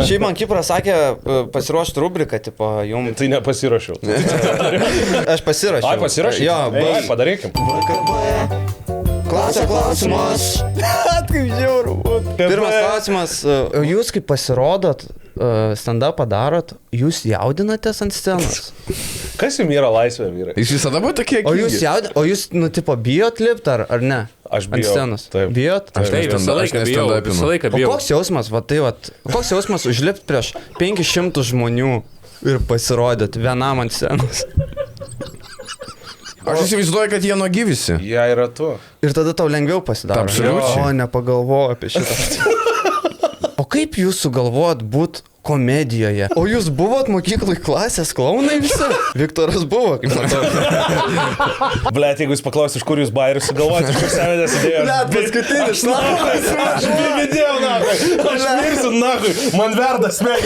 Šiaip man Kipras sakė pasiruošti rubriką, tipo, jums. Tai nepasirašiau. Aš pasirašiau. Ai, pasirašai? Jo, padarykim. Klausia klausimas. Kaip žiauru. Pirmas klausimas. Jūs kaip pasirodot, stand-upą darot, jūs jaudinatės ant scenos? Kas jums yra laisvė, vyrai? Jūs visada buvo tokie O jūs, nu, tipo, bijot lipt ar ne? Aš Ant bijau. scenos. Taip. Bijot? Aš Visą laiką bijau. Visą laiką O bijau. koks jausmas, va tai, va, koks jausmas užlipti prieš 500 žmonių ir pasirodyti vienam ant scenos? Aš įsivaizduoju, kad jie nuogi visi. Jie yra tu. Ir tada tau lengviau pasidaro. Absoliučiai. O, nepagalvoju apie šitą. O kaip jūs sugalvojot būt komedijoje? O jūs buvot mokyklai klasės klaunai visi? Viktoras buvo, kaip matau. Blet, jeigu jūs paklausite, iš kur jūs bairius sugalvojate, iš kur semėtės idėjos. Net paskutinis. Aš vidėjau, nahui. Aš mirsiu, nahui. Man verda smegenis.